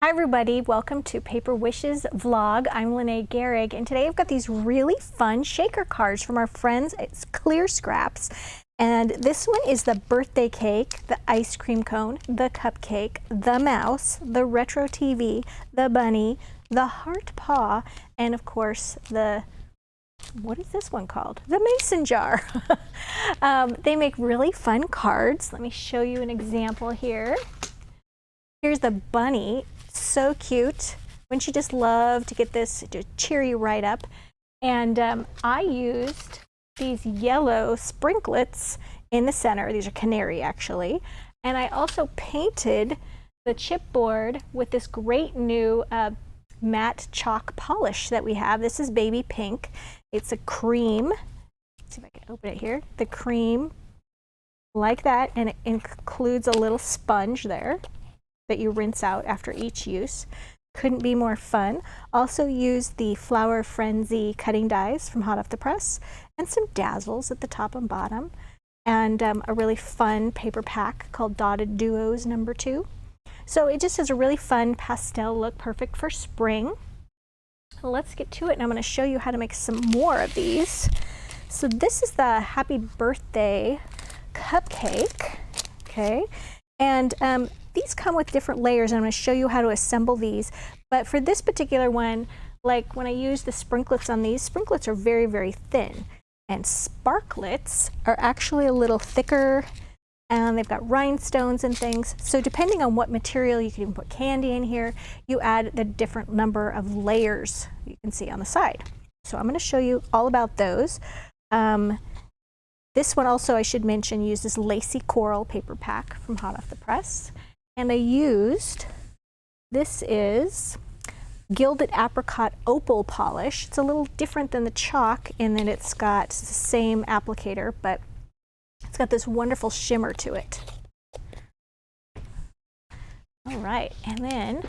Hi everybody, welcome to Paper Wishes vlog. I'm Lene Gehrig, and today I've got these really fun shaker cards from our friends at Clear Scraps. And this one is the birthday cake, the ice cream cone, the cupcake, the mouse, the retro TV, the bunny, the heart paw, and of course the, what is this one called? The mason jar. They make really fun cards. Let me show you an example here. Here's the bunny. So cute. Wouldn't you just love to get this to cheer you right up? And I used these yellow sprinklets in the center. These are canary actually. And I also painted the chipboard with this great new matte chalk polish that we have. This is baby pink. It's a cream. Let's see if I can open it here. The cream like that, and it includes a little sponge there that you rinse out after each use. Couldn't be more fun. Also used the Flower Frenzy cutting dies from hot off the press and some dazzles at the top and bottom, and a really fun paper pack called Dotted Duos number 2. So it just has a really fun pastel look, perfect for spring. Let's get to it, and I'm going to show you how to make some more of these. So this is the happy birthday cupcake, okay, and these come with different layers, and I'm going to show you how to assemble these. But for this particular one, like when I use the sprinklets on these, sprinklets are very, very thin, and sparklets are actually a little thicker, and they've got rhinestones and things. So depending on what material, you can even put candy in here, you add the different number of layers you can see on the side. So I'm going to show you all about those. This one also, I should mention, used this lacy coral paper pack from hot off the press. And I used, this is gilded apricot opal polish. It's a little different than the chalk in that it's got the same applicator, but it's got this wonderful shimmer to it. All right, and then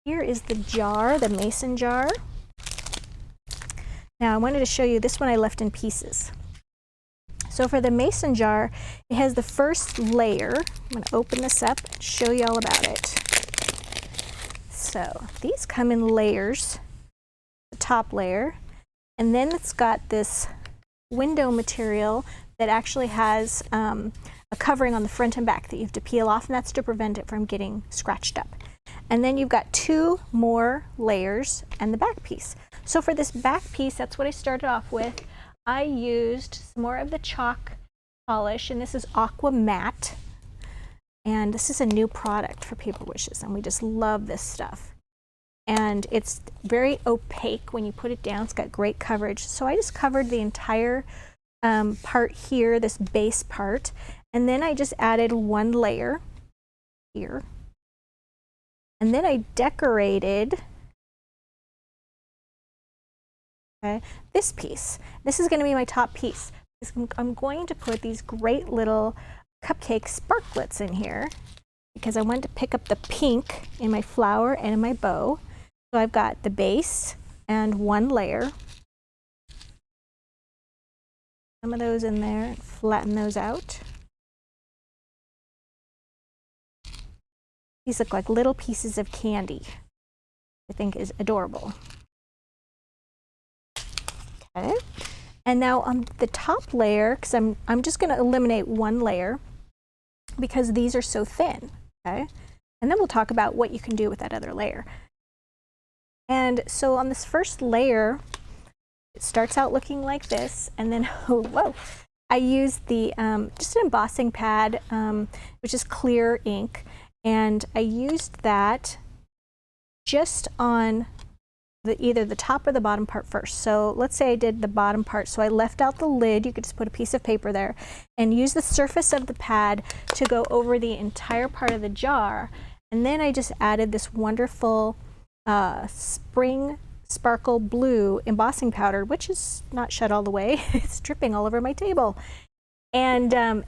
here is the jar, the mason jar. Now I wanted to show you, this one I left in pieces. So for the mason jar, it has the first layer. I'm going to open this up and show you all about it. So these come in layers, the top layer, and then it's got this window material that actually has a covering on the front and back that you have to peel off, and that's to prevent it from getting scratched up. And then you've got 2 more layers and the back piece. So for this back piece, that's what I started off with. I used some more of the chalk polish, and this is Aqua Matte, and this is a new product for Paper Wishes, and we just love this stuff. And it's very opaque when you put it down. It's got great coverage. So I just covered the entire part here, this base part, and then I just added 1 layer here, and then I decorated this piece. This is going to be my top piece. I'm going to put these great little cupcake sparklets in here because I wanted to pick up the pink in my flower and in my bow. So I've got the base and 1 layer. Some of those in there, flatten those out. These look like little pieces of candy. I think is adorable. Okay. And now on the top layer, because I'm just going to eliminate 1 layer because these are so thin, okay? And then we'll talk about what you can do with that other layer. And so on this first layer, it starts out looking like this, and then, oh, whoa, I used the, just an embossing pad, which is clear ink, and I used that just on either the top or the bottom part first. So let's say I did the bottom part, so I left out the lid. You could just put a piece of paper there and use the surface of the pad to go over the entire part of the jar, and then I just added this wonderful spring sparkle blue embossing powder, which is not shut all the way. It's dripping all over my table, and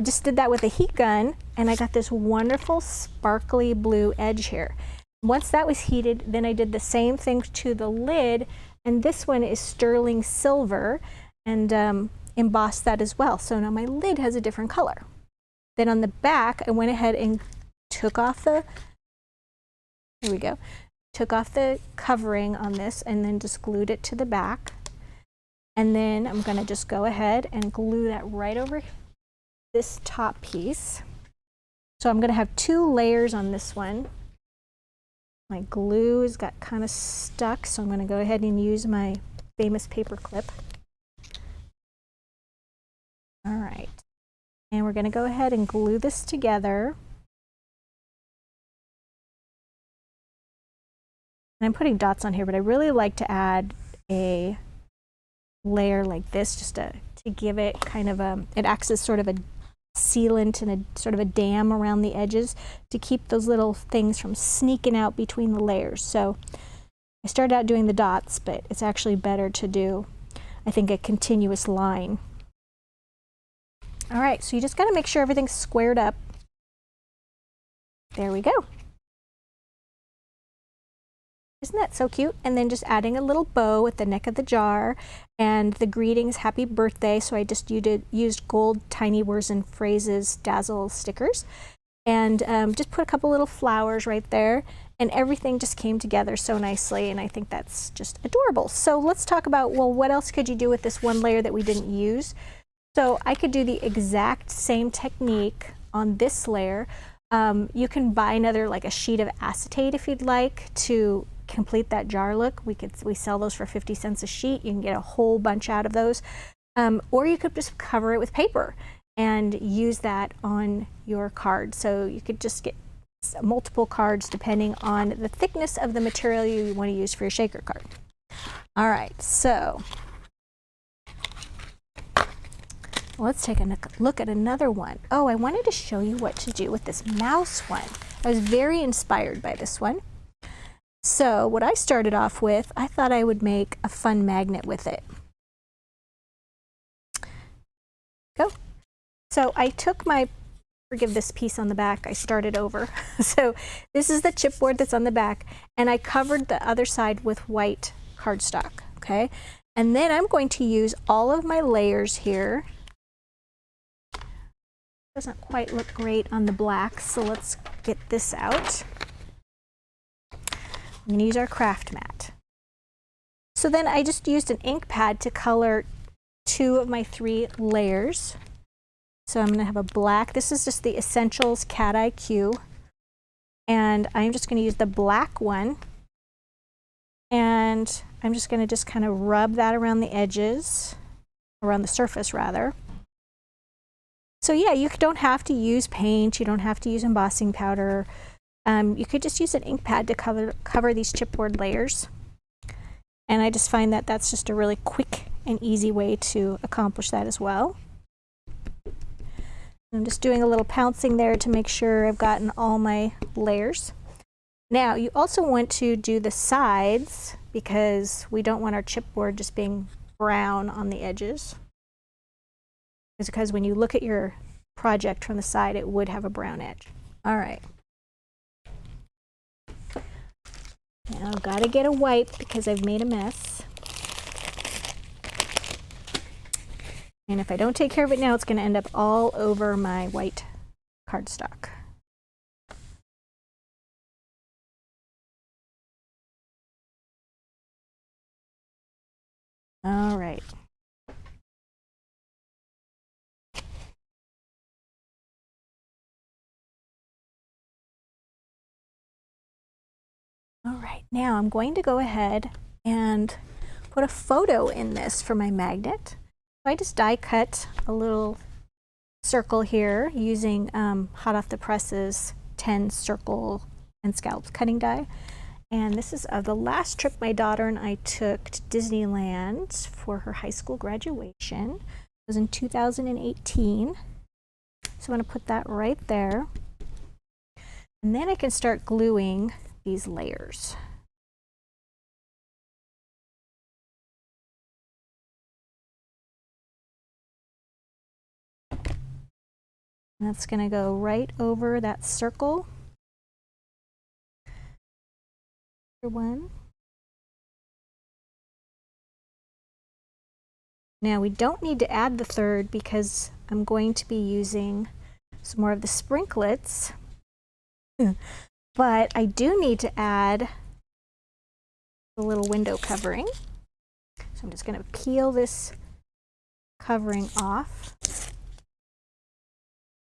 just did that with a heat gun, and I got this wonderful sparkly blue edge here. Once that was heated, then I did the same thing to the lid, and this one is sterling silver, and embossed that as well. So now my lid has a different color. Then on the back, I went ahead and took off the Here we go. Took off the covering on this and then just glued it to the back. And then I'm going to just go ahead and glue that right over this top piece. So I'm going to have 2 layers on this one. My glue has got kind of stuck, so I'm going to go ahead and use my famous paper clip. All right. And we're going to go ahead and glue this together. And I'm putting dots on here, but I really like to add a layer like this just to give it kind of a, it acts as sort of a sealant and a sort of a dam around the edges to keep those little things from sneaking out between the layers. So I started out doing the dots, but it's actually better to do, I think, a continuous line. All right, so you just got to make sure everything's squared up. There we go. Isn't that so cute? And then just adding a little bow at the neck of the jar and the greetings, happy birthday. So I just used gold tiny words and phrases dazzle stickers, and just put a couple little flowers right there, and everything just came together so nicely, and I think that's just adorable. So let's talk about, well, what else could you do with this one layer that we didn't use? So I could do the exact same technique on this layer. You can buy another, like a sheet of acetate if you'd like to complete that jar look. We sell those for 50 cents a sheet. You can get a whole bunch out of those. Or you could just cover it with paper and use that on your card. So you could just get multiple cards depending on the thickness of the material you want to use for your shaker card. All right, so let's take a look at another one. Oh, I wanted to show you what to do with this mouse one. I was very inspired by this one. So what I started off with, I thought I would make a fun magnet with it. Go. So I took my, forgive this piece on the back, I started over. So this is the chipboard that's on the back, and I covered the other side with white cardstock, okay? And then I'm going to use all of my layers here. Doesn't quite look great on the black, so let's get this out. I'm going to use our craft mat. So then I just used an ink pad to color 2 of my 3 layers. So I'm going to have a black, this is just the Essentials Cat IQ, and I'm just going to use the black one, and I'm just going to kind of rub that around the edges, around the surface rather. So yeah, you don't have to use paint, you don't have to use embossing powder. You could just use an ink pad to cover these chipboard layers. And I just find that that's just a really quick and easy way to accomplish that as well. I'm just doing a little pouncing there to make sure I've gotten all my layers. Now, you also want to do the sides because we don't want our chipboard just being brown on the edges. It's because when you look at your project from the side, it would have a brown edge. All right. Now I've got to get a wipe because I've made a mess. And if I don't take care of it now, it's going to end up all over my white cardstock. All right. All right, now I'm going to go ahead and put a photo in this for my magnet. So I just die cut a little circle here using hot off the presses 10 circle and scalloped cutting die. And this is the last trip my daughter and I took to Disneyland for her high school graduation. It was in 2018. So I'm going to put that right there. And then I can start gluing these layers. And that's going to go right over that circle. One. Now we don't need to add the third because I'm going to be using some more of the sprinklets but I do need to add the little window covering. So I'm just going to peel this covering off.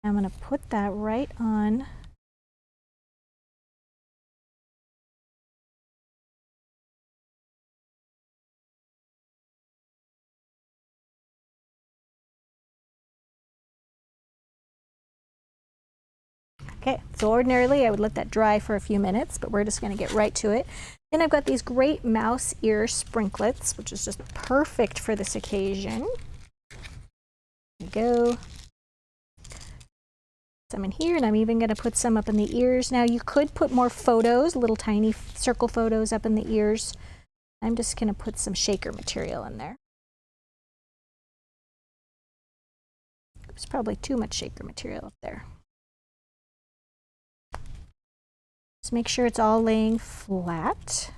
I'm going to put that right on Okay, so ordinarily I would let that dry for a few minutes, but we're just going to get right to it. Then I've got these great mouse ear sprinklets, which is just perfect for this occasion. There we go. Some in here, and I'm even going to put some up in the ears. Now you could put more photos, little tiny circle photos up in the ears. I'm just going to put some shaker material in there. There's probably too much shaker material up there. Just make sure it's all laying flat.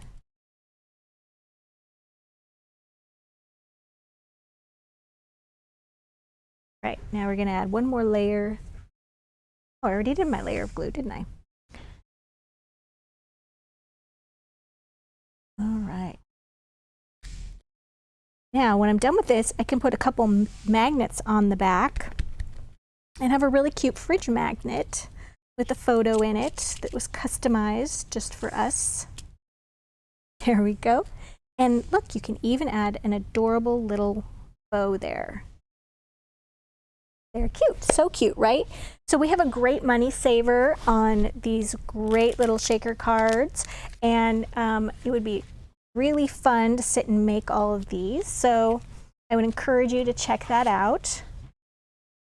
Right, now we're going to add one more layer. Oh, I already did my layer of glue, didn't I? All right. Now, when I'm done with this, I can put a couple magnets on the back and have a really cute fridge magnet with a photo in it that was customized just for us. There we go. And look, you can even add an adorable little bow there. They're cute, so cute, right? So we have a great money saver on these great little shaker cards, and it would be really fun to sit and make all of these. So I would encourage you to check that out.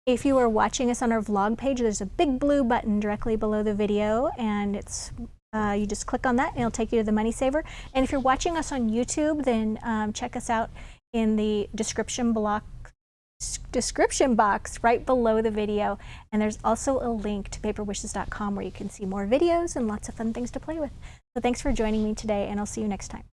If you are watching us on our vlog page, there's a big blue button directly below the video, and it's you just click on that and it'll take you to the money saver. And if you're watching us on YouTube, then check us out in the description box right below the video, and there's also a link to paperwishes.com where you can see more videos and lots of fun things to play with. So thanks for joining me today, and I'll see you next time.